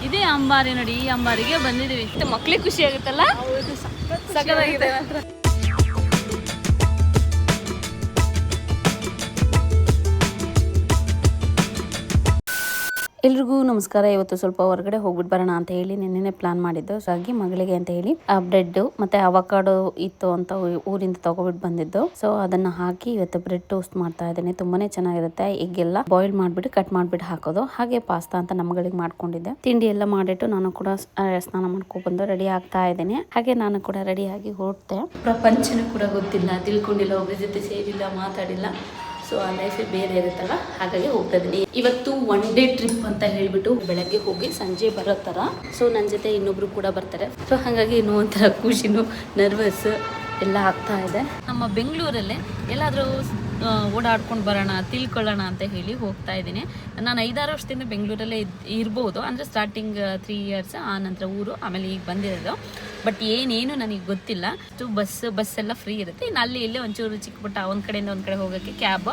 ಇದೇ ಅಂಬಾರಿ ನೋಡಿ, ಈ ಅಂಬಾರಿಗೆ ಬಂದಿದ್ದೀವಿ. ಮಕ್ಳಿಗೆ ಖುಷಿ ಆಗುತ್ತಲ್ಲ, ಸಕ್ಕತ್ತಾಗಿದೆ ಮಾತ್ರ. ಎಲ್ರಿಗೂ ನಮಸ್ಕಾರ. ಇವತ್ತು ಸ್ವಲ್ಪ ಹೊರಗಡೆ ಹೋಗ್ಬಿಟ್ಟು ಬರೋಣ ಅಂತ ಹೇಳಿ ನಿನ್ನೆ ಪ್ಲಾನ್ ಮಾಡಿದ್ದು. ಸೊ ಹಾಗೆ ಮಗಳಿಗೆ ಅಂತ ಹೇಳಿ ಬ್ರೆಡ್ ಮತ್ತೆ ಅವಕಾಡೋ ಇತ್ತು ಅಂತ ಊರಿಂದ ತಗೋಬಿಟ್ಟು ಬಂದಿದ್ದು. ಸೊ ಅದನ್ನ ಹಾಕಿ ಇವತ್ತು ಬ್ರೆಡ್ ಟೋಸ್ಟ್ ಮಾಡ್ತಾ ಇದ್ದೇನೆ. ತುಂಬಾನೇ ಚೆನ್ನಾಗಿರುತ್ತೆ. ಎಗ್ ಎಲ್ಲ ಬಾಯ್ಲ್ ಮಾಡ್ಬಿಟ್ಟು ಕಟ್ ಮಾಡ್ಬಿಟ್ಟು ಹಾಕೋದು. ಹಾಗೆ ಪಾಸ್ತಾ ಅಂತ ನಮ್ಮಗಳಿಗೆ ಮಾಡ್ಕೊಂಡಿದ್ದೆ. ತಿಂಡಿ ಎಲ್ಲ ಮಾಡಿಟ್ಟು ನಾನು ಕೂಡ ಸ್ನಾನ ಮಾಡ್ಕೊಂಡು ಬಂದು ರೆಡಿ ಆಗ್ತಾ ಇದ್ದೇನೆ. ಹಾಗೆ ನಾನು ಕೂಡ ರೆಡಿ ಆಗಿ ಹೊರಟೆ. ಪ್ರಪಂಚನೂ ಕೂಡ ಗೊತ್ತಿಲ್ಲ, ತಿಳ್ಕೊಂಡಿಲ್ಲ, ಒಬ್ಬರ ಜೊತೆ ಸೇರಿಲ್ಲ, ಮಾತಾಡಿಲ್ಲ. ಸೊ ಆ ಲೈಫೇ ಬೇರೆ ಇರುತ್ತಲ್ಲ, ಹಾಗಾಗಿ ಹೋಗ್ತಾ ಇದ್ದೀನಿ. ಇವತ್ತು ಒನ್ ಡೇ ಟ್ರಿಪ್ ಅಂತ ಹೇಳ್ಬಿಟ್ಟು ಬೆಳಗ್ಗೆ ಹೋಗಿ ಸಂಜೆ ಬರೋ ಥರ. ಸೊ ನನ್ನ ಜೊತೆ ಇನ್ನೊಬ್ರು ಕೂಡ ಬರ್ತಾರೆ. ಸೊ ಹಾಗಾಗಿ ಇನ್ನೂ ಒಂಥರ ಖುಷಿನೂ ನರ್ವಸ್ ಎಲ್ಲ ಆಗ್ತಾ ಇದೆ. ನಮ್ಮ ಬೆಂಗಳೂರಲ್ಲೇ ಎಲ್ಲಾದರೂ ಓಡಾಡ್ಕೊಂಡು ಬರೋಣ, ತಿಳ್ಕೊಳ್ಳೋಣ ಅಂತ ಹೇಳಿ ಹೋಗ್ತಾ ಇದ್ದೀನಿ. ನಾನು 5-6 ವರ್ಷದಿಂದ ಬೆಂಗಳೂರಲ್ಲೇ ಇರ್ಬೋದು. ಅಂದರೆ ಸ್ಟಾರ್ಟಿಂಗ್ 3 years, ಆ ನಂತರ ಊರು, ಆಮೇಲೆ ಈಗ ಬಂದಿರೋದು. ಬಟ್ ಏನೇನು ನನಗೆ ಗೊತ್ತಿಲ್ಲ. ಬಸ್ ಎಲ್ಲ ಫ್ರೀ ಇರುತ್ತೆ. ಇನ್ನು ಅಲ್ಲಿ ಇಲ್ಲೇ ಒಂಚೂರು ಚಿಕ್ಕ ಪುಟ್ಟ ಒಂದು ಕಡೆಯಿಂದ ಒಂದು ಕಡೆ ಹೋಗೋಕ್ಕೆ ಕ್ಯಾಬ್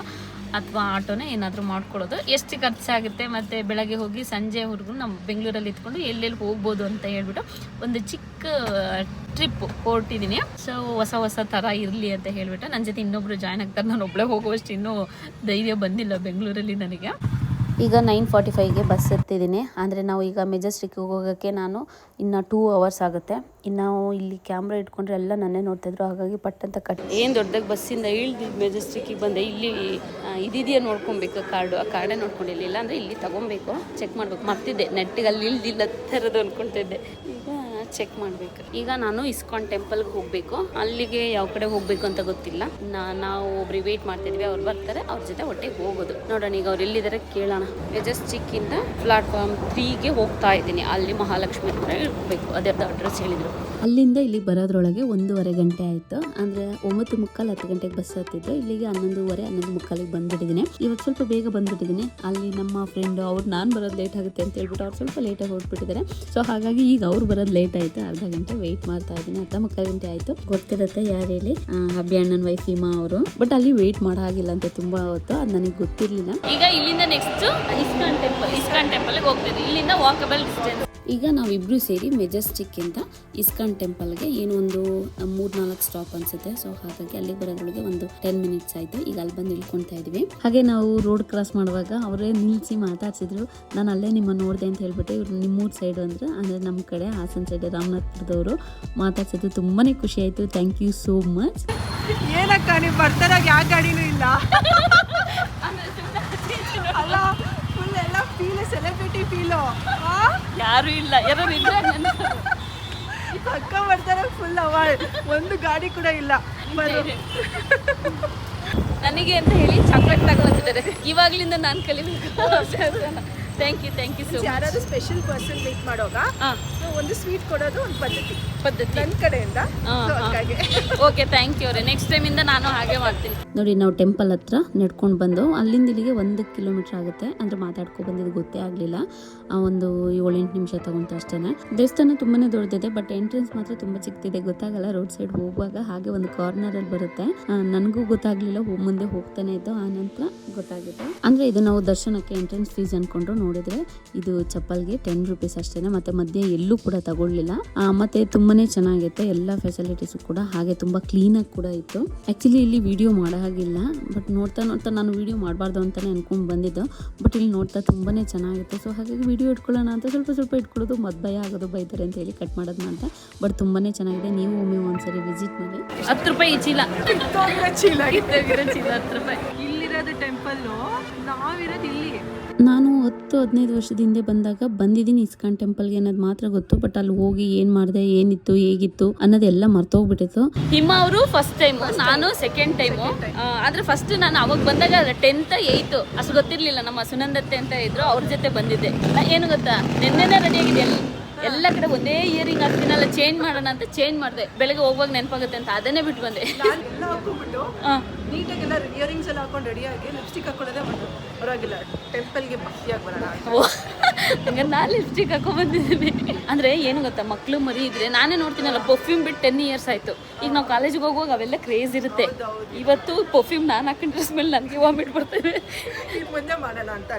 ಅಥವಾ ಆಟೋನೇ ಏನಾದರೂ ಮಾಡ್ಕೊಳ್ಳೋದು. ಎಷ್ಟು ಖರ್ಚಾಗುತ್ತೆ, ಮತ್ತು ಬೆಳಗ್ಗೆ ಹೋಗಿ ಸಂಜೆವರೆಗೂ ನಮ್ಮ ಬೆಂಗಳೂರಲ್ಲಿ ಇದ್ಕೊಂಡು ಎಲ್ಲೆಲ್ಲಿ ಹೋಗ್ಬೋದು ಅಂತ ಹೇಳ್ಬಿಟ್ಟು ಒಂದು ಚಿಕ್ಕ ಟ್ರಿಪ್ ಹೊರಟಿದ್ದೀನಿ. ಸೊ ಹೊಸ ಥರ ಇರಲಿ ಅಂತ ಹೇಳ್ಬಿಟ್ಟು ನನ್ನ ಜೊತೆ ಇನ್ನೊಬ್ರು ಜಾಯ್ನ್ ಆಗ್ತಾರೆ. ನಾನು ಒಬ್ಬಳೇ ಹೋಗುವಷ್ಟು ಇನ್ನೂ ಧೈರ್ಯ ಬಂದಿಲ್ಲ ಬೆಂಗಳೂರಲ್ಲಿ ನನಗೆ. ಈಗ 9:45ಗೆ ಬಸ್ ಎತ್ತಿದ್ದೀನಿ. ಅಂದರೆ ನಾವು ಈಗ ಮೆಜೆಸ್ಟಿಕ್ಗೆ ಹೋಗೋಕ್ಕೆ ನಾನು ಇನ್ನು 2 hours ಆಗುತ್ತೆ. ಇನ್ನು ಇಲ್ಲಿ ಕ್ಯಾಮ್ರಾ ಇಟ್ಕೊಂಡ್ರೆ ಎಲ್ಲ ನನ್ನೇ ನೋಡ್ತಾಯಿದ್ರು. ಹಾಗಾಗಿ ಪಟ್ಟಂತ ಏನು ದೊಡ್ಡದಾಗಿ ಬಸ್ಸಿಂದ ಇಳ್ದು ಮೆಜೆಸ್ಟಿಕ್ಕಿಗೆ ಬಂದೆ. ಇಲ್ಲಿ ಇದೆಯಾ ನೋಡ್ಕೊಬೇಕು, ಕಾರ್ಡು. ಆ ಕಾರ್ಡೇ ನೋಡ್ಕೊಂಡಿರಲಿಲ್ಲ. ಅಂದರೆ ಇಲ್ಲಿ ತೊಗೊಬೇಕು, ಚೆಕ್ ಮಾಡಬೇಕು. ಮರ್ತಿದ್ದೆ, ನೆಟ್ಟಿಗೆ ಅಲ್ಲಿ ಇಳ್ದಿಲ್ಲ ಥರದ್ದು ಅಂದ್ಕೊಳ್ತಿದ್ದೆ. ಈಗ ಚೆಕ್ ಮಾಡಬೇಕು. ಈಗ ನಾನು ಇಸ್ಕಾನ್ ಟೆಂಪಲ್ಗೆ ಹೋಗಬೇಕು. ಅಲ್ಲಿಗೆ ಯಾವ ಕಡೆ ಹೋಗಬೇಕು ಅಂತ ಗೊತ್ತಿಲ್ಲ. ನಾವು ಒಬ್ರಿಗೆ ವೇಟ್ ಮಾಡ್ತಿದ್ವಿ, ಅವ್ರು ಬರ್ತಾರೆ, ಅವ್ರ ಜೊತೆ ಒಟ್ಟಿಗೆ ಹೋಗೋದು. ನೋಡೋಣ ಈಗ ಅವ್ರು ಎಲ್ಲಿದ್ದಾರೆ ಕೇಳೋಣ. ಮೆಜೆಸ್ಟಿಕ್ಕಿಂದ ಪ್ಲಾಟ್ಫಾರ್ಮ್ 3ಗೆ ಹೋಗ್ತಾ ಇದ್ದೀನಿ. ಅಲ್ಲಿ ಮಹಾಲಕ್ಷ್ಮಿ ಹತ್ರ ಇರಬೇಕು, ಅದರದ್ದು ಅಡ್ರೆಸ್ ಹೇಳಿದರು. ಅಲ್ಲಿಂದ ಇಲ್ಲಿ ಬರೋದ್ರೊಳಗೆ 1.5 ಗಂಟೆ ಆಯಿತು. ಅಂದರೆ 9:45 10 ಗಂಟೆಗೆ ಬಸ್ ಹತ್ತಿದ್ದು. ಇಲ್ಲಿಗೆ 11:15 11:45 ಬಂದ್ಬಿಟ್ಟಿದ್ದೀನಿ. ಇವತ್ತು ಸ್ವಲ್ಪ ಬೇಗ ಬಂದ್ಬಿಟ್ಟಿದ್ದೀನಿ. ಅಲ್ಲಿ ನಮ್ಮ ಫ್ರೆಂಡು ಅವ್ರು ನಾನು ಬರೋದು ಲೇಟ್ ಆಗುತ್ತೆ ಅಂತ ಹೇಳ್ಬಿಟ್ಟು ಅವ್ರು ಸ್ವಲ್ಪ ಲೇಟಾಗಿ ಹೊರಟ್ಬಿಟ್ಟಿದ್ದಾರೆ. ಸೊ ಹಾಗಾಗಿ ಈಗ ಅವ್ರು ಬರೋದು ಲೇಟ್ ಆಯಿತು. ಅರ್ಧ ಗಂಟೆ ವೆಯ್ಟ್ ಮಾಡ್ತಾ ಇದ್ದೀನಿ. 10:45 ಗಂಟೆ ಆಯಿತು. ಗೊತ್ತಿರುತ್ತೆ ಯಾರು ಹೇಳಿ, ಹಬ್ಬಿ ಅಣ್ಣನ ವೈಫ್ ಹಿಮಾ ಅವರು. ಬಟ್ ಅಲ್ಲಿ ವೆಯ್ಟ್ ಮಾಡೋ ಹಾಗಿಲ್ಲ ಅಂತ ತುಂಬ ಹೊತ್ತು, ಅದು ನನಗೆ ಗೊತ್ತಿರಲಿಲ್ಲ. ಈಗ ಇಲ್ಲಿಂದ ನೆಕ್ಸ್ಟ್ ಇಸ್ಕಾನ್ ಟೆಂಪಲ್ಗೆ ಹೋಗ್ತೀನಿ. ಇಲ್ಲಿಂದ ವಾಕಬಲ್ ಡಿಸ್ಟೆನ್ಸ್. ಈಗ ನಾವಿಬ್ರು ಸೇರಿ ಮೆಜೆಸ್ಟಿಕ್ಕಿಂದ ಇಸ್ಕಾನ್ ಟೆಂಪಲ್ಗೆ ಏನು ಒಂದು 3-4 ಸ್ಟಾಪ್ ಅನ್ಸುತ್ತೆ. ಸೊ ಹಾಗಾಗಿ ಅಲ್ಲಿ ಬರೋದ್ರೊಳಗೆ ಒಂದು 10 minutes ಆಯಿತು. ಈಗ ಅಲ್ಲಿ ಬಂದು ಇಳ್ಕೊಳ್ತಾ ಇದ್ವಿ. ಹಾಗೆ ನಾವು ರೋಡ್ ಕ್ರಾಸ್ ಮಾಡುವಾಗ ಅವರೇ ನಿಲ್ಲಿಸಿ ಮಾತಾಡ್ಸಿದ್ರು. ನಾನು ಅಲ್ಲೇ ನಿಮ್ಮ ನೋಡಿದೆ ಅಂತ ಹೇಳ್ಬಿಟ್ಟು ಇವ್ರು ನಿಮ್ಮೂರು ಸೈಡು ಅಂದರೆ ನಮ್ಮ ಕಡೆ ಹಾಸನ ಸೈಡ್ ರಾಮನಾಥಪುರದವರು ಮಾತಾಡ್ಸಿದ್ರು. ತುಂಬಾ ಖುಷಿ ಆಯಿತು. Thank you so much. ಏನಕ್ಕ ನೀವು ಬರ್ತಾರಾಗ ಯಾವ ಗಾಡಿನೂ ಇಲ್ಲ ಅಲ್ಲ, ಫುಲ್ ಎಲ್ಲ ಫೀಲ್, ಸೆಲೆಬ್ರಿಟಿ ಫೀಲು. ಯಾರು ಇಲ್ಲ, ಯಾರು ಇದ್ರೆ ಅಕ್ಕ ಬರ್ತಾರೆ, ಫುಲ್ ಅವಾರ್ಡ್. ಒಂದು ಗಾಡಿ ಕೂಡ ಇಲ್ಲ. ನನಗೆ ಅಂತ ಹೇಳಿ ಚಾಕ್ಲೇಟ್ ತಗೊಳ್ತಿದ್ದಾರೆ. ಇವಾಗ್ಲಿಂದ ನಾನು ಕಲಿಬೇಕು. Thank you so much. ಯಾರಾದ್ರೂ ಸ್ಪೆಷಲ್ ಪರ್ಸನ್ ಮೀಟ್ ಮಾಡೋಗ ಒಂದು ಸ್ವೀಟ್ ಕೊಡೋದು ಒಂದು ಪದ್ಧತಿ ನನ್ನ ಕಡೆಯಿಂದ. ಓಕೆ, ಥ್ಯಾಂಕ್ ಯು ಅವರೇ. ನೆಕ್ಸ್ಟ್ ಟೈಮಿಂದ ನಾನು ಹಾಗೆ ಮಾಡ್ತೀನಿ. ನೋಡಿ, ನಾವು ಟೆಂಪಲ್ ಹತ್ರ ನಡ್ಕೊಂಡು ಬಂದು ಅಲ್ಲಿಂದ ಇಲ್ಲಿಗೆ 1 kilometer ಆಗುತ್ತೆ. ಅಂದರೆ ಮಾತಾಡ್ಕೊಂಡು ಬಂದಿದ್ದು ಗೊತ್ತೇ ಆಗಲಿಲ್ಲ. ಒಂದು 7-8 ನಿಮಿಷ ತಗೊಂತ ಅಷ್ಟೇ. ದೇವಸ್ಥಾನ ತುಂಬಾ ದೊಡ್ಡದಿದೆ, ಬಟ್ ಎಂಟ್ರೆನ್ಸ್ ಮಾತ್ರ ತುಂಬ ಚಿಕ್ಕದಿದೆ. ಗೊತ್ತಾಗಲ್ಲ. ರೋಡ್ ಸೈಡ್ ಹೋಗುವಾಗ ಹಾಗೆ ಒಂದು ಕಾರ್ನರಲ್ಲಿ ಬರುತ್ತೆ. ನನಗೂ ಗೊತ್ತಾಗಲಿಲ್ಲ, ಮುಂದೆ ಹೋಗ್ತಾನೆ ಇದ್ದು. ಆ ನಂತರ ಗೊತ್ತಾಗಿದೆ. ಅಂದರೆ ಇದು ನಾವು ದರ್ಶನಕ್ಕೆ ಎಂಟ್ರೆನ್ಸ್ ಫೀಸ್ ಅಂದ್ಕೊಂಡ್ರು. ನೋಡಿದ್ರೆ ಇದು ಚಪ್ಪಲ್ಗೆ 10 rupees ಅಷ್ಟೇ. ಮತ್ತೆ ಮಧ್ಯೆ ಎಲ್ಲೂ ಕೂಡ ತಗೊಳ್ಳಿಲ್ಲ. ಮತ್ತೆ ತುಂಬಾನೇ ಚೆನ್ನಾಗಿತ್ತು. ಎಲ್ಲ ಫೆಸಿಲಿಟೀಸು ಕೂಡ ಹಾಗೆ ತುಂಬ ಕ್ಲೀನಾಗಿ ಕೂಡ ಇತ್ತು. ಆ್ಯಕ್ಚುಲಿ ಇಲ್ಲಿ ವಿಡಿಯೋ ಮಾಡೋ ಹಾಗಿಲ್ಲ, ಬಟ್ ನೋಡ್ತಾ ನಾನು ವಿಡಿಯೋ ಮಾಡಬಾರ್ದು ಅಂತಲೇ ಅನ್ಕೊಂಡು ಬಂದಿದ್ದು. ಬಟ್ ಇಲ್ಲಿ ನೋಡ್ತಾ ತುಂಬಾ ಚೆನ್ನಾಗಿತ್ತು. ಸೊ ಹಾಗಾಗಿ ವಿಡಿಯೋ ಇಟ್ಕೊಳ್ಳೋಣ ಅಂತ ಸ್ವಲ್ಪ ಇಟ್ಕೊಳ್ಳೋದು. ಭಯ ಆಗೋದು, ಬೈತಾರೆ ಅಂತ ಹೇಳಿ ಕಟ್ ಮಾಡೋದು ಅಂತ. ಬಟ್ ತುಂಬಾ ಚೆನ್ನಾಗಿದೆ. ನೀವು ಒಮ್ಮೆ ಒಂದ್ಸರಿ ವಿಸಿಟ್ ಮಾಡಿ. 10 ರೂಪಾಯಿ ಚೀಲ, ಚೀಲ 10 ರೂಪಾಯಿ. ಇಲ್ಲಿರೋದು ಟೆಂಪಲ್ಲು, ನಾವಿರೋದು ಇಲ್ಲಿ. ನಾನು 10-15 ವರ್ಷದ ಹಿಂದೆ ಬಂದಿದ್ದೀನಿ ಇಸ್ಕಾನ್ ಟೆಂಪಲ್ಗೆ ಅನ್ನೋದು ಮಾತ್ರ ಗೊತ್ತು. ಬಟ್ ಅಲ್ಲಿ ಹೋಗಿ ಏನ್ ಮಾಡಿದೆ, ಏನಿತ್ತು, ಹೇಗಿತ್ತು ಅನ್ನೋದೆಲ್ಲ ಮರ್ತೋಗ್ಬಿಟ್ಟಿತ್ತು. ಹಿಮಾ ಅವರು ಫಸ್ಟ್ ಟೈಮ್, ನಾನು ಸೆಕೆಂಡ್ ಟೈಮು. ಆದ್ರೆ ಫಸ್ಟ್ ನಾನು ಅವಾಗ ಬಂದಾಗ 10th 8th ಅಷ್ಟು ಗೊತ್ತಿರ್ಲಿಲ್ಲ. ನಮ್ಮ ಸುನಂದತ್ತೆ ಅಂತ ಇದ್ರು, ಅವ್ರ ಜೊತೆ ಬಂದಿದ್ದೆ. ಏನು ಗೊತ್ತಾ, ನೆನ್ನೆನೇ ರೆಡಿ ಆಗಿದೆ. ಎಲ್ಲ ಕಡೆ ಒಂದೇ ಇಯರಿಂಗ್ ಹಾಕ್ತೀನಲ್ಲ, ಚೇಂಜ್ ಮಾಡೋಣ ಅಂತ ಚೇಂಜ್ ಮಾಡಿದೆ. ಬೆಳಗ್ಗೆ ಹೋಗುವಾಗ ನೆನಪಾಗುತ್ತೆ ಅಂತ ಅದನ್ನೇ ಬಿಟ್ಟು ಬಂದೆ. ಎಲ್ಲ ಹಾಕೊಂಡ್ಬಿಟ್ಟು ನೀಟಾಗೆಲ್ಲ ಇಯರಿಂಗ್ಸ್ ಎಲ್ಲ ಹಾಕೊಂಡು ರೆಡಿಯಾಗಿ ಲಿಪ್ಸ್ಟಿಕ್ ಹಾಕೊಳ್ಳೋದೇ ಬಂದು ಪರವಾಗಿಲ್ಲ, ಟೆಂಪಲ್ಗೆ ಭಕ್ತಿಯಾಗಿ ಬರೋಣ. ಹಂಗ ನಾನು ಲಿಪ್ಸ್ಟಿಕ್ ಹಾಕೊಂಡ್ ಬಂದಿದ್ದೀನಿ. ಅಂದ್ರೆ ಏನು ಗೊತ್ತಾ, ಮಕ್ಳು ಮರಿ ಇದ್ರೆ ನಾನೇ ನೋಡ್ತೀನಲ್ಲ, ಪರ್ಫ್ಯೂಮ್ ಬಿಟ್ಟು 10 years ಆಯ್ತು. ಈಗ ನಾವು ಕಾಲೇಜಿಗೆ ಹೋಗುವಾಗ ಅವೆಲ್ಲ ಕ್ರೇಜ್ ಇರುತ್ತೆ. ಇವತ್ತು ಪರ್ಫ್ಯೂಮ್ ನಾನು ಹಾಕೊಂಡ್ರೆ ಸ್ಮೆಲ್ ನನಗೆ ವಾಮಿಟ್ ಬರ್ತೇವೆ. ಈಗ ಮುಂದೆ ಮಾಡೋಣ ಅಂತ.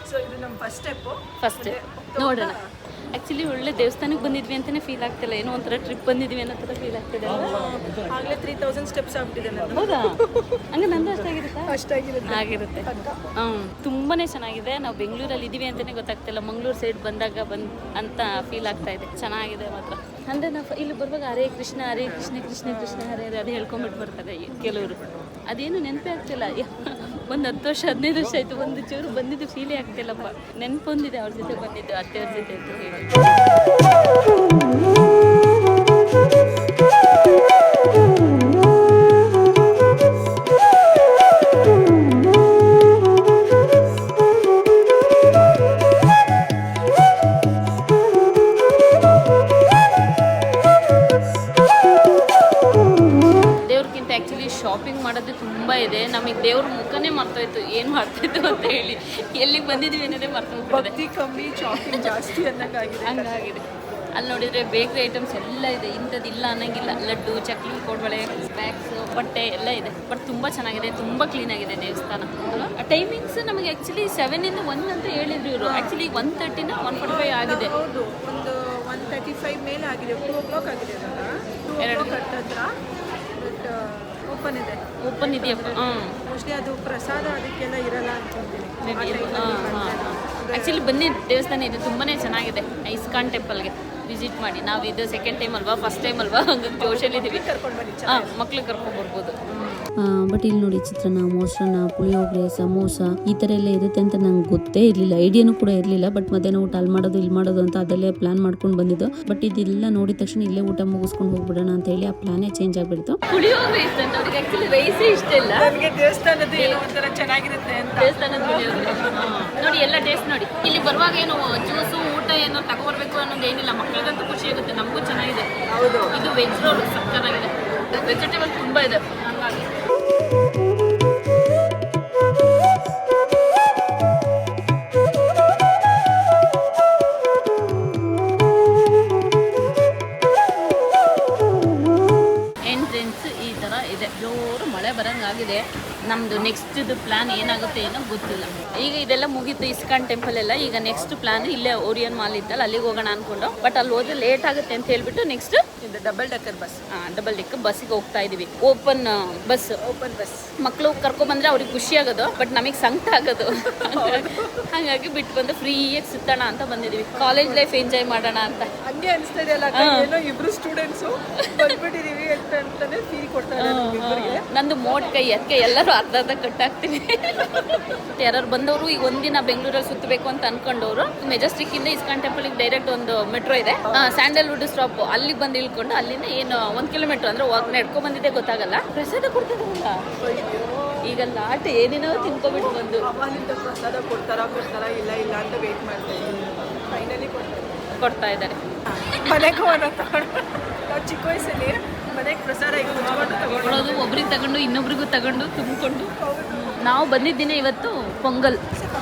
ಸೊ ಸೊ ಇದು ನಮ್ಮ ಫಸ್ಟ್ ಸ್ಟೆಪ್ಪು. ಫಸ್ಟ್ ನೋಡೋಣ. ಆ್ಯಕ್ಚುಲಿ ಒಳ್ಳೆ ದೇವಸ್ಥಾನಕ್ಕೆ ಬಂದಿದ್ವಿ ಅಂತಲೇ ಫೀಲ್ ಆಗ್ತಿಲ್ಲ, ಏನೋ ಒಂಥರ ಟ್ರಿಪ್ ಬಂದಿದ್ವಿ ಅನ್ನೋ ಥರ ಫೀಲ್ ಆಗ್ತಿದೆ. ಆಗಲೇ 3000 ಸ್ಟೆಪ್ಸ್ ಆಗ್ಬಿಟ್ಟಿದೆ ನಂದು. ಹೌದಾ? ಹಂಗೆ ನಂದು ಅಷ್ಟಾಗಿರುತ್ತಾ? ಅಷ್ಟಾಗಿರುತ್ತೆ. ಆಗಿರುತ್ತೆ. ತುಂಬಾ ಚೆನ್ನಾಗಿದೆ. ನಾವು ಬೆಂಗಳೂರಲ್ಲಿ ಇದ್ದೀವಿ ಅಂತಲೇ ಗೊತ್ತಾಗ್ತಿಲ್ಲ, ಮಂಗಳೂರು ಸೈಡ್ ಬಂದಾಗ ಅಂತ ಫೀಲ್ ಆಗ್ತಾ ಇದೆ. ಚೆನ್ನಾಗಿದೆ ಮಾತ್ರ. ಅಂದರೆ ನಾವು ಇಲ್ಲಿ ಬರುವಾಗ ಹರೇ ಕೃಷ್ಣ ಕೃಷ್ಣ ಕೃಷ್ಣ ಹರೇ ಅದು ಹೇಳ್ಕೊಂಬಿಟ್ಟು ಬರ್ತಾರೆ ಕೆಲವರು. ಅದೇನು ನೆನಪೇ ಆಗ್ತಿಲ್ಲ. ಒಂದು 10 ವರ್ಷ 15 ವರ್ಷ ಆಯಿತು, ಒಂದು ಚೂರು ಬಂದಿದ್ದು ಫೀಲೇ ಆಗ್ತಿಲ್ಲಪ್ಪ. ನೆನಪು ಬಂದಿದೆ ಅವ್ರ ಜೊತೆ ಬಂದಿದ್ದು, ಅತ್ತೆಯವ್ರ ಜೊತೆ ಅಂತ ಹೇಳಿ. ದೇವ್ರಿಗಿಂತ ಆ್ಯಕ್ಚುಲಿ ಶಾಪಿಂಗ್ ಮಾಡೋದು ತುಂಬ ಇದೆ. ನಮಗೆ ದೇವ್ರ ಮುಖನೇ ಮರ್ತೋಯ್ತು, ಏನು ಮಾಡ್ತಿದ್ದು ಅಂತ ಹೇಳಿ. ಎಲ್ಲಿಗೆ ಬಂದಿದ್ದೀವಿ ಅನ್ನೋದೇ ಮರ್ತೋಗ್ತದೆ. ಭಕ್ತಿ ಕಮ್ಮಿ, ಶಾಪಿಂಗ್ ಜಾಸ್ತಿ ಅನ್ನೋಕ್ಕಾಗಿದೆ. ಹಂಗಾಗಿದೆ. ಅಲ್ಲಿ ನೋಡಿದರೆ ಬೇಕ್ರಿ ಐಟಮ್ಸ್ ಎಲ್ಲ ಇದೆ, ಇಂಥದ್ದು ಇಲ್ಲ ಅನ್ನೋಂಗಿಲ್ಲ. ಲಡ್ಡು, ಚಕ್ಲಿ, ಕೋಡ್ಬಳೆ, ಸ್ನ್ಯಾಕ್ಸು, ಬಟ್ಟೆ ಎಲ್ಲ ಇದೆ. ಬಟ್ ತುಂಬ ಚೆನ್ನಾಗಿದೆ, ತುಂಬ ಕ್ಲೀನಾಗಿದೆ ದೇವಸ್ಥಾನ. ಟೈಮಿಂಗ್ಸ್ ನಮಗೆ ಆ್ಯಕ್ಚುಲಿ 7 ಇಂದ 1 ಅಂತ ಹೇಳಿದ್ರು ಇವರು. ಆ್ಯಕ್ಚುಲಿ 1:30 1:45 ಆಗಿದೆ. ಹೌದು, ಒಂದು 1:35 ಮೇಲೆ ಆಗಿದೆ. 2 o'clock ಆಗಿದೆ. 2 o'clock ಹತ್ರ ಬಟ್ ಓಪನ್ ಇದೆ. ಓಪನ್ ಇದೆಯಪ್ಪ. ಮೋಸ್ಟ್ಲಿ ಅದು ಪ್ರಸಾದ ಅದಕ್ಕೆಲ್ಲ ಇರಲ್ಲ ಅನ್ಕೊಂತೀನಿ. ಆ್ಯಕ್ಚುಲಿ ಬನ್ನಿ, ದೇವಸ್ಥಾನ ಇದೆ, ತುಂಬಾ ಚೆನ್ನಾಗಿದೆ. ಇಸ್ಕಾನ್ ಟೆಂಪಲ್ಗೆ ವಿಸಿಟ್ ಮಾಡಿ. ನಾವು ಇದು ಸೆಕೆಂಡ್ ಟೈಮ್ ಅಲ್ವಾ, ಫಸ್ಟ್ ಟೈಮ್ ಅಲ್ವಾ, ಹಂಗಾಗಿ ಜೋಶಲ್ಲಿದ್ದೀವಿ. ಕರ್ಕೊಂಡು ಬನ್ನಿ, ಮಕ್ಳಿಗೆ ಕರ್ಕೊಂಡು ಬರ್ಬೋದು. ಬಟ್ ಇಲ್ಲಿ ನೋಡಿ ಚಿತ್ರಾನ್ನ, ಮೊಸರನ್ನ, ಪುಳಿಯೋಗರೆ, ಸಮೋಸ ಈ ಥರ ಎಲ್ಲ ಇರುತ್ತೆ ಅಂತ ನಂಗೆ ಗೊತ್ತೇ ಇರಲಿಲ್ಲ, ಐಡಿಯಾನು ಕೂಡ ಇರಲಿಲ್ಲ. ಬಟ್ ಮಧ್ಯಾಹ್ನ ಊಟ ಅಲ್ಲಿ ಮಾಡೋದು ಇಲ್ಲಿ ಮಾಡೋದು ಅಂತ ಅದಲ್ಲೇ ಪ್ಲಾನ್ ಮಾಡ್ಕೊಂಡು ಬಂದಿದ್ದು. ಬಟ್ ಇದೆಲ್ಲ ನೋಡಿದ ತಕ್ಷಣ ಇಲ್ಲೇ ಊಟ ಮುಗಿಸ್ಕೊಂಡು ಹೋಗ್ಬಿಡೋಣ ಅಂತ ಹೇಳಿ ಆ ಪ್ಲಾನೇ ಚೇಂಜ್ ಆಗಿಬಿಡ್ತು. ಪುಳಿಯೋಗರೆ ಇಷ್ಟ ಅಂತ ಅವ್ರಿಗೆ, ಆ್ಯಕ್ಚುಲಿ ರೈಸೇ ಇಷ್ಟ ಇಲ್ಲ. ನನಗೆ ದೇವಸ್ಥಾನದ್ದು ಏನೋ ಒಂಥರ ಚೆನ್ನಾಗಿರುತ್ತೆ ಅಂತ. ದೇವಸ್ಥಾನದ ಪುಳಿಯೋಗರೆ ನೋಡಿ, ಎಲ್ಲ ಟೇಸ್ಟ್ ನೋಡಿ. ಇಲ್ಲಿ ಬರುವಾಗ ಏನು ಜ್ಯೂಸು ಊಟ ಏನೋ ತಗೊಬರ್ಬೇಕು ಅನ್ನೋದು ಏನಿಲ್ಲ. ಮಕ್ಕಳಿಗಂತೂ ಖುಷಿ ಆಗುತ್ತೆ, ನಮಗೂ ಚೆನ್ನಾಗಿದೆ. ಹೌದು, ಇದು ವೆಜ್ ರೋಲ್ ಚೆನ್ನಾಗಿದೆ. ವೆಜಿಟೇಬಲ್ ತುಂಬ ಇದೆ ಹಂಗಾಗಿ. ಎಂಟ್ರೆನ್ಸ್ ಈ ಥರ ಇದೆ. ಜೋರು ಮಳೆ ಬರೋಂಗಾಗಿದೆ. ನಮ್ಮದು ನೆಕ್ಸ್ಟ್ ಪ್ಲಾನ್ ಏನಾಗುತ್ತೆ ಏನೋ ಗೊತ್ತಿಲ್ಲ. ಈಗ ಇದೆಲ್ಲ ಮುಗೀತು, ಇಸ್ಕಾನ್ ಟೆಂಪಲ್ ಎಲ್ಲ. ಈಗ ನೆಕ್ಸ್ಟ್ ಪ್ಲಾನ್ ಇಲ್ಲೇ ಓರಿಯನ್ ಮಾಲ್ ಇತ್ತಲ್ಲ, ಅಲ್ಲಿಗೆ ಹೋಗೋಣ ಅನ್ಕೊಂಡು. ಬಟ್ ಅಲ್ಲಿ ಹೋದ್ರೆ ಲೇಟ್ ಆಗುತ್ತೆ ಅಂತ ಹೇಳ್ಬಿಟ್ಟು ನೆಕ್ಸ್ಟ್ ಇದು double decker bus. Double decker ಬಸ್ಸಿಗೆ ಹೋಗ್ತಾ ಇದೀವಿ. Open bus. ಮಕ್ಕಳು ಕರ್ಕೊಂಡ್ಬಂದ್ರೆ ಅವ್ರಿಗೆ ಖುಷಿ ಆಗೋದು, ಬಟ್ ನಮಗೆ ಸಂಕಟ ಆಗೋದು. ಹಾಗಾಗಿ ಬಿಟ್ಟು ಬಂದು ಫ್ರೀಯಾಗಿ ಸುತ್ತೋಣ ಅಂತ ಬಂದಿದೀವಿ. ಕಾಲೇಜ್ ಲೈಫ್ ಎಂಜಾಯ್ ಮಾಡೋಣ ಅಂತ. ಹಂಗೆ ಅನಿಸ್ತಾ ಇದೆಯಲ್ಲ, ಏನೋ ಇಬ್ರು ಸ್ಟೂಡೆಂಟ್ಸು ಬಂದ್ಬಿಟ್ಟಿದೀವಿ ಅಂತಾನೆ ಫೀಲ್ ಕೊಡ್ತಾ ಇದ್ದಾರೆ. ನಂದು ಮೋಟ್ ಕೈ, ಅದಕ್ಕೆ ಎಲ್ಲರೂ ಅರ್ಧ ಕಟ್ಟಾಗ್ತೀವಿ. ಯಾರು ಬಂದವರು ಈಗ ಒಂದಿನ ಬೆಂಗಳೂರಲ್ಲಿ ಸುತ್ತಬೇಕು ಅಂತ ಅನ್ಕೊಂಡವರು ಮೆಜೆಸ್ಟಿಕ್ ಇಂದ ಇಸ್ಕಾನ್ ಟೆಂಪಲ್ ಡೈರೆಕ್ಟ್ ಒಂದು ಮೆಟ್ರೋ ಇದೆ, ಸ್ಯಾಂಡಲ್ವುಡ್ ಸ್ಟಾಪ್, ಅಲ್ಲಿಗೆ ಬಂದು ಇಳ್ಕೊಂಡು ಅಲ್ಲಿಂದ ಏನು 1 ಕಿಲೋಮೀಟರ್ ಅಂದ್ರೆ ನಡ್ಕೊಂಡ್ ಬಂದಿದ್ದೆ ಗೊತ್ತಾಗಲ್ಲ. ಪ್ರಸಾದ ಕೊಡ್ತಿದ್ರಲ್ಲ ಈಗ ಲಾಟ್ ಏನೇನೋ ತಿನ್ಕೊಬಿಟ್ಟು ಬಂದು. ಅವಾಗಿಂದ ಪ್ರಸಾದ ಕೊಡ್ತಾರಾ ಇಲ್ಲ ಅಂತ ವೇಟ್ ಮಾಡ್ತಾ ಇದ್ದೀವಿ. ಫೈನಲಿ ಕೊಡ್ತಾ ಇದ್ದಾರೆ. ಮನೆಗೆ ನಾವು ಚಿಕ್ಕ ವಯಸ್ಸಲ್ಲಿ ಮನೆಗೆ ಪ್ರಸಾದ ಈಗ ತಗೊಳ್ಳೋದು, ಒಬ್ರಿಗೆ ತಗೊಂಡು ಇನ್ನೊಬ್ರಿಗೂ ತಗೊಂಡು ತುಂಬಿಕೊಂಡು. ನಾವು ಬಂದಿದ್ದೀನಿ ಇವತ್ತು ಪೊಂಗಲ್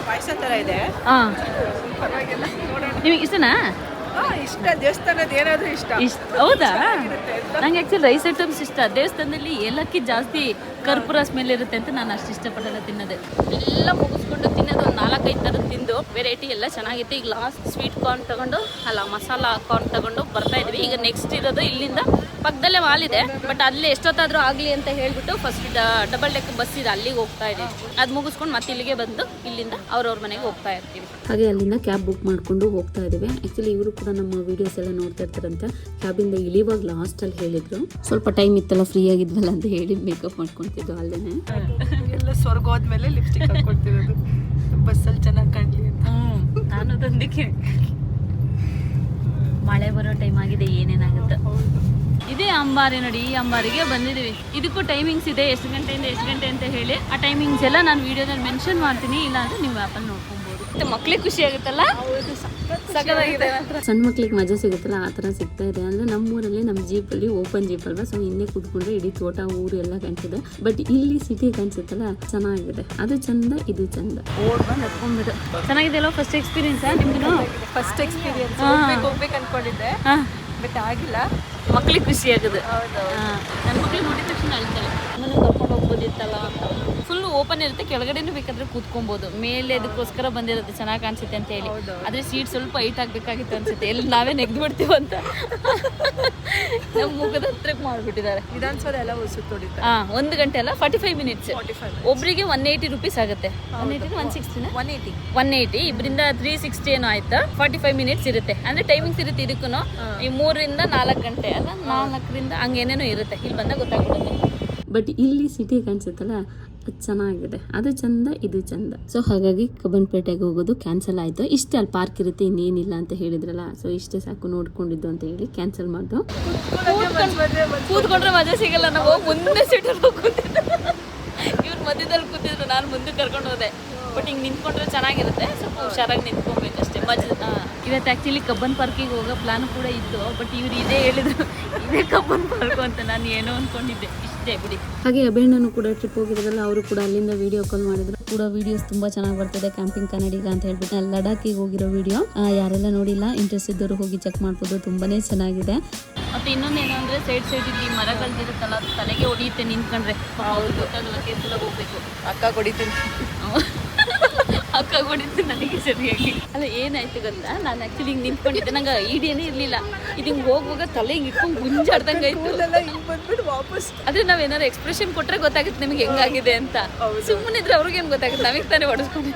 ಪಾಯಸ ಥರ ಇದೆ. ಪರವಾಗಿಲ್ಲ, ನೋಡೋಣ. ನಿಮಗೆ ಇಷ್ಟನಾ? ಇಷ್ಟ, ದೇವಸ್ಥಾನದ ಏನಾದರೂ ಇಷ್ಟ. ಹೌದಾ? ನಂಗೆ ಆ್ಯಕ್ಚುಲಿ ರೈಸ್ ಐಟಮ್ಸ್ ಇಷ್ಟ. ದೇವಸ್ಥಾನದಲ್ಲಿ ಏಲಕ್ಕಿ ಜಾಸ್ತಿ ಕರ್ಪೂರ ಸ್ಮೆಲ್ ಇರುತ್ತೆ ಅಂತ ನಾನು ಅಷ್ಟು ಇಷ್ಟಪಡಲ್ಲ ತಿನ್ನೋದು. ಎಲ್ಲ ಮುಗಿಸ್ಕೊಂಡು ತಿನ್ನೋದು ಒಂದು 4-5 ಥರದ್ದು ತಿಂದು ವೆರೈಟಿ ಎಲ್ಲ ಚೆನ್ನಾಗಿತ್ತು. ಈಗ ಲಾಸ್ಟ್ ಸ್ವೀಟ್ ಕಾರ್ನ್ ತಗೊಂಡು ಮಸಾಲಾ ಕಾರ್ನ್ ತಗೊಂಡು ಬರ್ತಾ ಇದ್ವಿ. ಈಗ ನೆಕ್ಸ್ಟ್ ಇರೋದು ಇಲ್ಲಿಂದ ಪಕ್ಕದಲ್ಲೇ ಮಾಲ್ ಇದೆ, ಬಟ್ ಅಲ್ಲಿ ಎಷ್ಟೊತ್ತಾದರೂ ಆಗಲಿ ಅಂತ ಹೇಳ್ಬಿಟ್ಟು ಫಸ್ಟ್ ಡಬಲ್ ಡೆಕ್ ಬಸ್ ಇದೆ, ಅಲ್ಲಿಗೆ ಹೋಗ್ತಾ ಇದೀವಿ. ಅದು ಮುಗಿಸ್ಕೊಂಡು ಮತ್ತೆ ಇಲ್ಲಿಗೆ ಬಂದು ಇಲ್ಲಿಂದ ಅವ್ರವ್ರ ಮನೆಗೆ ಹೋಗ್ತಾ ಇರ್ತೀವಿ. ಹಾಗೆ ಅಲ್ಲಿಂದ ಕ್ಯಾಬ್ ಬುಕ್ ಮಾಡಿಕೊಂಡು ಹೋಗ್ತಾ ಇದ್ದೀವಿ. ಆ್ಯಕ್ಚುಲಿ ಇವರು ಕೂಡ ನಮ್ಮ ವೀಡಿಯೋಸ್ ಎಲ್ಲ ನೋಡ್ತಾ ಇರ್ತಾರಂತೆ. ಕ್ಯಾಬಿಂದ ಇಳಿವಾಗ ಲಾಸ್ಟಲ್ಲಿ ಹೇಳಿದ್ರು, ಸ್ವಲ್ಪ ಟೈಮ್ ಇತ್ತಲ್ಲ ಫ್ರೀ ಆಗಿದ್ವಲ್ಲ ಅಂತ ಹೇಳಿ ಮೇಕಪ್ ಮಾಡ್ಕೊತಿದ್ದು ಅಲ್ಲೇನೆ. ಎಲ್ಲ ಸ್ವರ್ಗ ಹೋದ್ಮೇಲೆ ಲಿಪ್ಸ್ಟಿಕ್ ಹಾಕೊಳ್ತಿರೋದು ಬಸ್ಸಲ್ಲಿ ಚೆನ್ನಾಗಿ ಕಾಣಲಿ ಅಂತ. ನಾನು ತಂದಿಕ್ಕೆ ಮಳೆ ಬರೋ ಟೈಮ್ ಆಗಿದೆ, ಏನೇನಾಗುತ್ತೆ. ಇದೇ ಅಂಬಾರಿ ನೋಡಿ, ಈ ಅಂಬಾರಿಗೆ ಬಂದಿದ್ದೀವಿ. ಇದಕ್ಕೂ ಟೈಮಿಂಗ್ಸ್ ಇದೆ, ಎಷ್ಟು ಗಂಟೆಯಿಂದ ಎಷ್ಟು ಗಂಟೆ ಅಂತ ಹೇಳಿ. ಆ ಟೈಮಿಂಗ್ಸ್ ಎಲ್ಲ ನಾನು ವಿಡಿಯೋದಲ್ಲಿ ಮೆನ್ಷನ್ ಮಾಡ್ತೀನಿ, ಇಲ್ಲ ಅಂದರೆ ನೀವು ಆ್ಯಪಲ್ಲಿ ನೋಡ್ಕೊಬೋದು. ಮತ್ತೆ ಮಕ್ಳಿಗೆ ಖುಷಿ ಆಗುತ್ತಲ್ಲ, ಸಕ್ಕತ್ತಾಗಿದೆ. ಸಣ್ಣ ಮಕ್ಳಿಗೆ ಮಜಾ ಸಿಗುತ್ತಲ್ಲ, ಆ ಥರ ಸಿಗ್ತಾ ಇದೆ. ಅಂದರೆ ನಮ್ಮೂರಲ್ಲಿ ನಮ್ಮ ಜೀಪಲ್ಲಿ ಓಪನ್ ಜೀಪ್ ಅಲ್ವಾ, ಸೊ ಇನ್ನೇ ಕೂತ್ಕೊಂಡ್ರೆ ಇಡೀ ತೋಟ ಊರು ಎಲ್ಲ ಕಾಣಿಸಿದೆ. ಬಟ್ ಇಲ್ಲಿ ಸಿಟಿ ಕಾಣಿಸುತ್ತಲ್ಲ, ಚೆನ್ನಾಗಿದೆ. ಅದು ಚಂದ, ಇದು ಚಂದ. ನಡ್ಕೊಂಡ್ಬಿಡು ಚೆನ್ನಾಗಿದೆ ಅಲ್ವಾ? ಫಸ್ಟ್ ಎಕ್ಸ್ಪೀರಿಯನ್ಸಾ ನಿಮ್ದು? First experience. ಹೋಗ್ಬೇಕು ಅನ್ಕೊಂಡಿದ್ದೆ, ಬಟ್ ಆಗಿಲ್ಲ. ಮಕ್ಳಿಗೆ ಖುಷಿ ಆಗುದು. ನನ್ನ ಮಕ್ಳಿಗೆ ನೋಡಿದ ತಕ್ಷಣ ಅಳ್ತಾಳೆ, ಮನೆಗೆ ಕರ್ಕೊಂಡು ಹೋಗ್ಬೋದು ಮಾಡ್ಬೋದಿತ್ತಲ್ಲ ಅಂತ. ಫುಲ್ ಓಪನ್ ಇರುತ್ತೆ, ಕೆಳಗಡೆನೂ ಬೇಕಾದ್ರೆ ಕೂತ್ಕೊಬೋದು. ಮೇಲೆ ಅದಕ್ಕೋಸ್ಕರ ಬಂದಿರುತ್ತೆ ಚೆನ್ನಾಗಿ ಕಾಣಿಸುತ್ತೆ ಅಂತ ಹೇಳಿ. ಆದ್ರೆ ಸೀಟ್ ಸ್ವಲ್ಪ ಹೈಟ್ ಆಗ್ಬೇಕಾಗಿತ್ತು ಅನ್ಸುತ್ತೆ, ಎಲ್ಲಿ ನಾವೇ ನೆಗ್ದು ಬಿಡ್ತೀವಿ ಅಂತ ನಮ್ಮ ಮುಖದ ಹತ್ರಕ್ಕೆ ಮಾಡ್ಬಿಟ್ಟಿದ್ದಾರೆ. ವಿಧಾನಸೌಧ ಎಲ್ಲ ಸುತ್ತೋಡಿದ್ದಾರೆ. 1 ಗಂಟೆ ಅಲ್ಲ, 45 ಮಿನಿಟ್ಸ್. ಒಬ್ರಿಗೆ 180 rupees ಆಗುತ್ತೆ. 180 ಇಬ್ಬರಿಂದ 360 ಏನೋ ಆಯ್ತಾ. 45 ಮಿನಿಟ್ಸ್ ಇರುತ್ತೆ, ಅಂದ್ರೆ ಟೈಮಿಂಗ್ಸ್ ಇರುತ್ತೆ ಇದಕ್ಕೂ. ಈ 3 ರಿಂದ 4 ಗಂಟೆ ಅಲ್ಲ, 4 ರಿಂದ ಹಂಗೇನೇನೋ ಇರುತ್ತೆ. ಇಲ್ಲಿ ಬಂದಾಗ ಗೊತ್ತಾಗ್ಬಿಡುತ್ತೆ. ಬಟ್ ಇಲ್ಲಿ ಸಿಟಿ ಕಾಣಿಸುತ್ತಲ್ಲ, ಅದು ಚೆನ್ನಾಗಿದೆ, ಅದು ಚಂದ, ಇದು ಚಂದ. ಸೊ ಹಾಗಾಗಿ ಕಬ್ಬನ್ಪೇಟೆಗೆ ಹೋಗೋದು ಕ್ಯಾನ್ಸಲ್ ಆಯಿತು. ಇಷ್ಟೇ ಅಲ್ಲಿ ಪಾರ್ಕ್ ಇರುತ್ತೆ, ಇನ್ನೇನಿಲ್ಲ ಅಂತ ಹೇಳಿದ್ರಲ್ಲ, ಸೊ ಇಷ್ಟೇ ಸಾಕು ನೋಡ್ಕೊಂಡಿದ್ದು ಅಂತ ಹೇಳಿ ಕ್ಯಾನ್ಸಲ್ ಮಾಡ್ದು. ಕೂತ್ಕೊಂಡ್ರೆ ಮಜಾ ಸಿಗಲ್ಲ, ನಾವು ಮುಂದೆ ಸೀಟಲ್ಲಿ ಕೂತಿದ್ದು, ಇವ್ರು ಮಧ್ಯದಲ್ಲಿ ಕೂತಿದ್ರು, ನಾನು ಮುಂದೆ ಕರ್ಕೊಂಡು ಹೋದೆ. ಬಟ್ ಹಿಂಗೆ ನಿಂತ್ಕೊಂಡ್ರೆ ಚೆನ್ನಾಗಿರುತ್ತೆ, ಸ್ವಲ್ಪ ಹುಷಾರಾಗಿ ನಿಂತ್ಕೊಬೇಕು ಅಷ್ಟೇ. ಇವತ್ತು ಆ್ಯಕ್ಚುಲಿ ಕಬ್ಬನ್ ಪಾರ್ಕಿಗೆ ಹೋಗೋ ಪ್ಲಾನ್ ಕೂಡ ಇತ್ತು, ಬಟ್ ಇವ್ರು ಇದೇ ಹೇಳಿದ್ರು, ಇದೇ ಕಬ್ಬನ್ ಪಾರ್ಕು ಅಂತ. ನಾನು ಏನೋ ಅಂದ್ಕೊಂಡಿದ್ದೆ, ಇಷ್ಟೇ ಬಿಡಿ. ಹಾಗೆ ಅಭಿಣ್ಣನು ಕೂಡ ಟ್ರಿಪ್ ಹೋಗಿರೋದಲ್ಲ, ಅವರು ಕೂಡ ಅಲ್ಲಿಂದ ವಿಡಿಯೋ ಕಾಲ್ ಮಾಡಿದ್ರು. ಕೂಡ ವಿಡಿಯೋಸ್ ತುಂಬಾ ಚೆನ್ನಾಗಿ ಬರ್ತಿದೆ, ಕ್ಯಾಂಪಿಂಗ್ ಕನ್ನಡಿಗ ಅಂತ ಹೇಳ್ಬಿಟ್ಟು ಲಡಾಖಿಗೆ ಹೋಗಿರೋ ವಿಡಿಯೋ. ಯಾರೆಲ್ಲ ನೋಡಿಲ್ಲ, ಇಂಟ್ರೆಸ್ಟ್ ಇದ್ದವರು ಹೋಗಿ ಚೆಕ್ ಮಾಡ್ಬೋದು, ತುಂಬಾನೇ ಚೆನ್ನಾಗಿದೆ. ಮತ್ತೆ ಇನ್ನೊಂದೇನು ಅಂದ್ರೆ ಸೈಡ್ ಇಲ್ಲಿ ಮರಗಳಿರುತ್ತಲ್ಲ, ತಲೆಗೆ ಹೊಡಿಯುತ್ತೆ ನಿಂತ್ಕೊಂಡ್ರೆ. ಗೊತ್ತಾಗಲ್ಲ, ಕೇರ್ಫುಲ್ ಆಗಿ ಹೋಗ್ಬೇಕು. ಅಕ್ಕ ಹೊಡಿತೀನಿ, ಅಕ್ಕ ಹೊಡಿತು ನನಗೆ ಸರಿಯಾಗಿ. ಅಲ್ಲ ಏನಾಯ್ತು ಗೊತ್ತಾ, ನಾನು ಆಕ್ಚುಲಿ ಹಿಂಗೆ ನಿಂತ್ಕೊಂಡಿದ್ದೆ, ನಂಗೆ ಐಡಿಯಾನೇ ಇರಲಿಲ್ಲ. ಇದು ಹಿಂಗೆ ಹೋಗುವಾಗ ತಲೆ ಹಿಂಗೆ ಇಟ್ಕೊಂಡು ಗುಂಜಾಡ್ದಂಗೆ ಆಯ್ತು. ಬಂದ್ಬಿಟ್ಟು ವಾಪಸ್ ಅದೇ ನಾವೇನಾದ್ರು ಎಕ್ಸ್ಪ್ರೆಷನ್ ಕೊಟ್ಟರೆ ಗೊತ್ತಾಗುತ್ತೆ ನಿಮಗೆ ಹೆಂಗಾಗಿದೆ ಅಂತ. ಸುಮ್ಮನಿದ್ರೆ ಅವ್ರಿಗೇನು ಗೊತ್ತಾಗುತ್ತೆ, ನಮಗೆ ತಾನೇ ಹೊಡೆಸ್ಕೊಂಡು.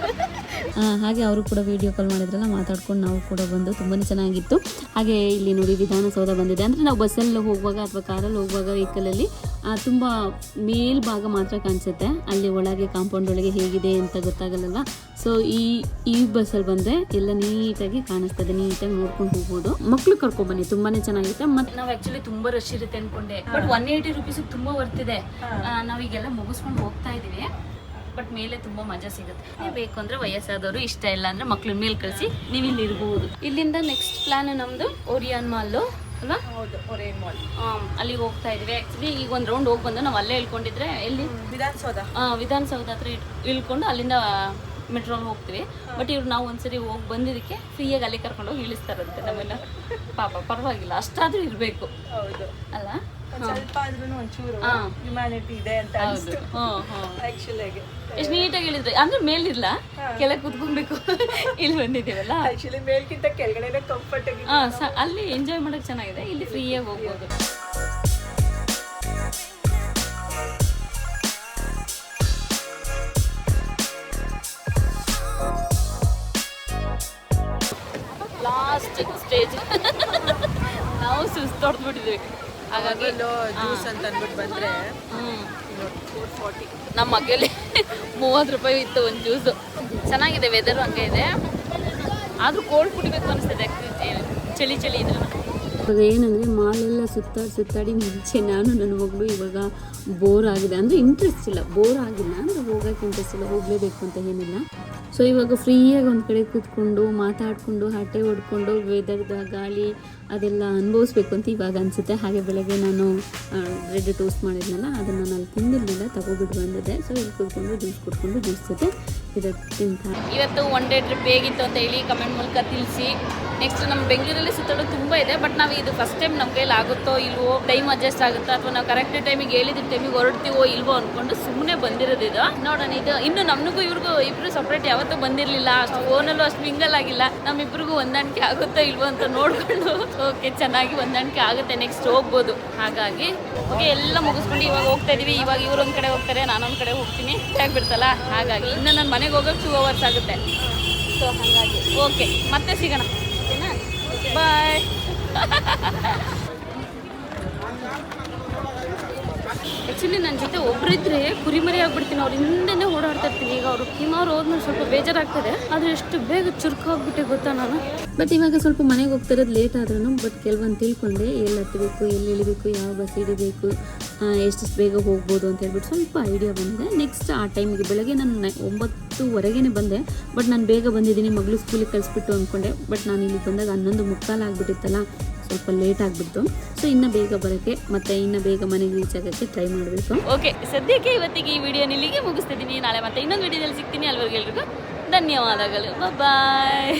ಹಾಗೆ ಅವರು ಕೂಡ ವಿಡಿಯೋ ಕಾಲ್ ಮಾಡಿದ್ರಲ್ಲ, ಮಾತಾಡ್ಕೊಂಡು ನಾವು ಕೂಡ ಬಂದು ತುಂಬಾ ಚೆನ್ನಾಗಿತ್ತು. ಹಾಗೆ ಇಲ್ಲಿ ನೋಡಿ ವಿಧಾನಸೌಧ ಬಂದಿದೆ. ಅಂದರೆ ನಾವು ಬಸ್ಸಲ್ಲಿ ಹೋಗುವಾಗ ಅಥವಾ ಕಾರಲ್ಲಿ ಹೋಗುವಾಗ ವೆಹಿಕಲಲ್ಲಿ ತುಂಬ ಮೇಲ್ಭಾಗ ಮಾತ್ರ ಕಾಣಿಸುತ್ತೆ, ಅಲ್ಲಿ ಒಳಗೆ ಕಾಂಪೌಂಡ್ ಒಳಗೆ ಹೇಗಿದೆ ಅಂತ ಗೊತ್ತಾಗಲ್ಲ. ಸೊ ಈ ಬಸ್ಸಲ್ಲಿ ಬಂದರೆ ಎಲ್ಲ ನೀಟಾಗಿ ಕಾಣಿಸ್ತದೆ, ನೀಟಾಗಿ ನೋಡ್ಕೊಂಡು ಹೋಗ್ಬೋದು. ಮಕ್ಕಳು ಕರ್ಕೊಂಡ್ಬನ್ನಿ, ತುಂಬಾನೇ ಚೆನ್ನಾಗಿರುತ್ತೆ. ಮತ್ತು ನಾವು ಆ್ಯಕ್ಚುಲಿ ತುಂಬ ರಶ್ ಇರುತ್ತೆ ಅನ್ಕೊಂಡೆ, ಬಟ್ 180 rupees ತುಂಬ ಬರ್ತಿದೆ. ನಾವೀಗೆಲ್ಲ ಮುಗಿಸ್ಕೊಂಡು ಹೋಗ್ತಾ ಇದೀವಿ. ಬಟ್ ಮೇಲೆ ತುಂಬ ಮಜಾ ಸಿಗುತ್ತೆ. ಬೇಕು ಅಂದರೆ ವಯಸ್ಸಾದವರು, ಇಷ್ಟ ಇಲ್ಲ ಅಂದರೆ ಮಕ್ಳ ಮೇಲೆ ಕಳಿಸಿ ನೀವು ಇಲ್ಲಿ ಇರ್ಬೋದು. ಇಲ್ಲಿಂದ ನೆಕ್ಸ್ಟ್ ಪ್ಲಾನ್ ನಮ್ಮದು ಓರಿಯಾನ್ ಮಾಲು ಅಲ್ಲ. ಹೌದು, ಒರೇನ್ ಮಾಲ್. ಅಲ್ಲಿಗೆ ಹೋಗ್ತಾ ಇದೀವಿ. ಆ್ಯಕ್ಚುಲಿ ಈಗ ಒಂದು ರೌಂಡ್ ಹೋಗಿ ಬಂದು ನಾವು ಅಲ್ಲೇ ಇಳ್ಕೊಂಡಿದ್ರೆ ಎಲ್ಲಿ ವಿಧಾನಸೌಧ ಹತ್ರ ಇಳ್ಕೊಂಡು ಅಲ್ಲಿಂದ ಮೆಟ್ರೋಲ್ ಹೋಗ್ತೀವಿ. ಬಟ್ ಇವ್ರು ನಾವು ಒಂದ್ಸರಿ ಹೋಗಿ ಬಂದಿದ್ದಕ್ಕೆ ಫ್ರೀಯಾಗಿ ಅಲ್ಲಿ ಕರ್ಕೊಂಡು ಹೋಗಿ ಇಳಿಸ್ತಾರಂತೆ ನಮ್ಮೆಲ್ಲ. ಪಾಪ ಪರವಾಗಿಲ್ಲ, ಅಷ್ಟಾದ್ರೂ ಇರಬೇಕು. ಹೌದು ಅಲ್ಲ, ಸ್ವಲ್ಪ ಆದ್ರೂ ಒಂಚೂರು ಹ್ಯುಮ್ಯಾನಿಟಿ ಇದೆ ಅಂತ ಅನಿಸ್ತು. ಆಕ್ಚುಲಿಗೆ ಎಷ್ಟು ನೀಟಾಗಿ ಹೇಳಿದ್ರೆ, ಅಂದ್ರೆ ಮೇಲಿರ್ಲ ಕೆಳಗೆ ಕೂತ್ಕೊಬೇಕು. ಇಲ್ಲಿ ಬಂದಿದ್ದೀವಲ್ಲ, ಆಕ್ಚುಲಿ ಮೇಲ್ಕಿಂತ ಕೆಳಗಡೆ ಕಂಫರ್ಟ್ ಆಗಿ ಅಲ್ಲಿ ಎಂಜಾಯ್ ಮಾಡಕ್ ಚೆನ್ನಾಗಿದೆ. ಇಲ್ಲಿ ಫ್ರೀಯಾಗಿ ಹೋಗ್ಬೋದು. ಲಾಸ್ಟ್ ಸ್ಟೇಜ್ ನಾವು ಸುಸ್ತು ಹೊಡೆದ್ಬಿಟ್ಟಿದ್ವಿ. ಹಾಗಾಗಿ ಜ್ಯೂಸ್ ಅಂತ ಅಂದ್ಬಿಟ್ಟು ಬಂದ್ರೆ 440. ನಮ್ಮ ಮಗಲ್ಲಿ 30 ರೂಪಾಯಿ ಇತ್ತು ಒಂದು ಜ್ಯೂಸು. ಚೆನ್ನಾಗಿದೆ, ವೆದರ್ ಹಂಗೆ ಇದೆ. ಆದರೂ ಕೋಲ್ಡ್ ಕುಡಿಬೇಕು ಅನಿಸ್ತದೆ, ಚಳಿ ಇದ್ರೆ. ಇವಾಗ ಏನಂದರೆ ಮಾಲೆಲ್ಲ ಸುತ್ತಾಡಿ ಮುಂಚೆ ನಾನು ನನ್ನ ಮಗಳು ಇವಾಗ ಬೋರ್ ಆಗಿದೆ, ಅಂದರೆ ಇಂಟ್ರೆಸ್ಟ್ ಇಲ್ಲ, ಬೋರ್ ಆಗಿಲ್ಲ ಅಂದರೆ ಹೋಗೋಕ್ಕೆ ಇಂಟ್ರೆಸ್ಟ್ ಇಲ್ಲ, ಹೋಗಲೇಬೇಕು ಅಂತ ಏನಿಲ್ಲ. ಸೊ ಇವಾಗ ಫ್ರೀಯಾಗಿ ಒಂದು ಕಡೆ ಕೂತ್ಕೊಂಡು ಮಾತಾಡಿಕೊಂಡು ಹರಟೆ ಹೊಡ್ಕೊಂಡು ವೆದರ್ದ ಗಾಳಿ ಅದೆಲ್ಲ ಅನುಭವಿಸ್ಬೇಕು ಅಂತ ಇವಾಗ ಅನಿಸುತ್ತೆ. ಹಾಗೆ ಬೆಳಗ್ಗೆ ನಾನು ಬ್ರೆಡ್ ಟೋಸ್ಟ್ ಮಾಡಿದ್ನಲ್ಲ, ಅದನ್ನು ನಾನು ತಿಂದಿರಲಿಲ್ಲ, ತಗೋಬಿಟ್ಟು ಬಂದಿದ್ದೆ. ಸೊ ಇಲ್ಲಿ ಕೂತ್ಕೊಂಡು ಜ್ಯೂಸ್ ಕುಡ್ಕೊಂಡು ಜ್ಯೂಸ್ ಜೊತೆ ಇದಕ್ಕೆ ತಿಂತಾರೆ. ಇವತ್ತು 1 day ಟ್ರಿಪ್ ಹೇಗಿತ್ತು ಅಂತ ಹೇಳಿ ಕಮೆಂಟ್ ಮೂಲಕ ತಿಳಿಸಿ. ನೆಕ್ಸ್ಟ್ ನಮ್ಮ ಬೆಂಗಳೂರಲ್ಲಿ ಸುತ್ತಾಡೋದು ತುಂಬ ಇದೆ, ಬಟ್ ನಾವು ಇದು ಫಸ್ಟ್ ಟೈಮ್ ನಮ್ಮ ಕೈಲಿ ಆಗುತ್ತೋ ಇಲ್ವೋ, ಟೈಮ್ ಅಡ್ಜಸ್ಟ್ ಆಗುತ್ತೋ ಅಥವಾ ನಾವು ಕರೆಕ್ಟ್ ಟೈಮಿಗೆ ಹೇಳಿದ ಟೈಮಿಗೆ ಹೊರಡ್ತೀವೋ ಇಲ್ವೋ ಅಂದ್ಕೊಂಡು ಸುಮ್ಮನೆ ಬಂದಿರೋದಿದು. ನೋಡೋಣ, ಇದು ಇನ್ನು ನಮಗೂ ಇವ್ರಿಗೂ ಇಬ್ಬರು ಸಪ್ರೇಟ್ ಯಾವತ್ತೂ ಬಂದಿರಲಿಲ್ಲ, ಅಷ್ಟು ಫೋನಲ್ಲೂ ಅಷ್ಟು ಮಿಂಗಲ್ ಆಗಿಲ್ಲ. ನಮ್ಮಿಬ್ಬರಿಗೂ ಹೊಂದಾಣಿಕೆ ಆಗುತ್ತೋ ಇಲ್ವೋ ಅಂತ ನೋಡಿಕೊಂಡು ಓಕೆ ಚೆನ್ನಾಗಿ ಹೊಂದಾಣಿಕೆ ಆಗುತ್ತೆ, ನೆಕ್ಸ್ಟ್ ಹೋಗ್ಬೋದು. ಹಾಗಾಗಿ ಓಕೆ ಎಲ್ಲ ಮುಗಿಸ್ಕೊಂಡು ಇವಾಗ ಹೋಗ್ತಾ ಇದೀವಿ. ಇವಾಗ ಇವ್ರು ಒಂದು ಕಡೆ ಹೋಗ್ತಾರೆ, ನಾನೊಂದು ಕಡೆ ಹೋಗ್ತೀನಿ, ಆಗ್ಬಿಡ್ತಲ್ಲ. ಹಾಗಾಗಿ ಇನ್ನು ನನ್ನ ಮನೆಗೆ ಹೋಗೋಕೆ 2 hours ಆಗುತ್ತೆ. ಸೊ ಹಾಗಾಗಿ ಓಕೆ, ಮತ್ತೆ ಸಿಗೋಣ, ಓಕೆನಾ, ಬಾಯ್. ಆ್ಯಕ್ಚುಲಿ ನನ್ನ ಜೊತೆ ಒಬ್ಬರಿದ್ರೆ ಕುರಿಮರಿ ಆಗ್ಬಿಡ್ತೀನಿ, ಅವ್ರ ಹಿಂದೆನೇ ಓಡಾಡ್ತಾ ಇರ್ತೀನಿ. ಈಗ ಅವರು ಕಿಮಾರು ಹೋದ್ಮೇಲೆ ಸ್ವಲ್ಪ ಬೇಜಾರಾಗ್ತದೆ, ಆದರೆ ಎಷ್ಟು ಬೇಗ ಚುರುಕಾಗ್ಬಿಟ್ಟೆ ಗೊತ್ತಾ ನಾನು. ಬಟ್ ಇವಾಗ ಸ್ವಲ್ಪ ಮನೆಗೆ ಹೋಗ್ತಿರೋದು ಲೇಟ್ ಆದ್ರೂ ಬಟ್ ಕೆಲವೊಂದು ತಿಳ್ಕೊಂಡೆ, ಎಲ್ಲಿ ಹತ್ತಬೇಕು, ಎಲ್ಲಿ ಇಳಿಬೇಕು, ಯಾವ ಬಸ್ ಹಿಡಿಬೇಕು, ಎಷ್ಟು ಬೇಗ ಹೋಗ್ಬೋದು ಅಂತ ಹೇಳ್ಬಿಟ್ಟು ಸ್ವಲ್ಪ ಐಡಿಯಾ ಬಂದಿದೆ. ನೆಕ್ಸ್ಟ್ ಆ ಟೈಮಿಗೆ ಬೆಳಗ್ಗೆ ನಾನು 9:15 ಬಂದೆ, ಬಟ್ ನಾನು ಬೇಗ ಬಂದಿದ್ದೀನಿ, ಮಗಳು ಸ್ಕೂಲಿಗೆ ಕಳಿಸ್ಬಿಟ್ಟು ಅಂದ್ಕೊಂಡೆ. ಬಟ್ ನಾನು ಇಲ್ಲಿ ಬಂದಾಗ 11:45 ಆಗಿಬಿಟ್ಟಿತ್ತಲ್ಲ, ಸ್ವಲ್ಪ ಲೇಟ್ ಆಗಿಬಿಡ್ತು. ಸೊ ಇನ್ನು ಬೇಗ ಬರೋಕ್ಕೆ ಮತ್ತು ಇನ್ನು ಬೇಗ ಮನೆಗೆ ರೀಚ್ ಆಗೋಕ್ಕೆ ಟ್ರೈ ಮಾಡಬೇಕು. ಓಕೆ, ಸದ್ಯಕ್ಕೆ ಇವತ್ತಿಗೆ ಈ ವಿಡಿಯೋ ಇಲ್ಲಿಗೆ ಮುಗಿಸ್ತಿದ್ದೀನಿ. ನಾಳೆ ಮತ್ತೆ ಇನ್ನೊಂದು ವಿಡಿಯೋದಲ್ಲಿ ಸಿಗ್ತೀನಿ. ಅಲ್ಲಿವರೆಗೆ ಎಲ್ರಿಗೂ ಧನ್ಯವಾದಗಳು. ಬಾಯ್.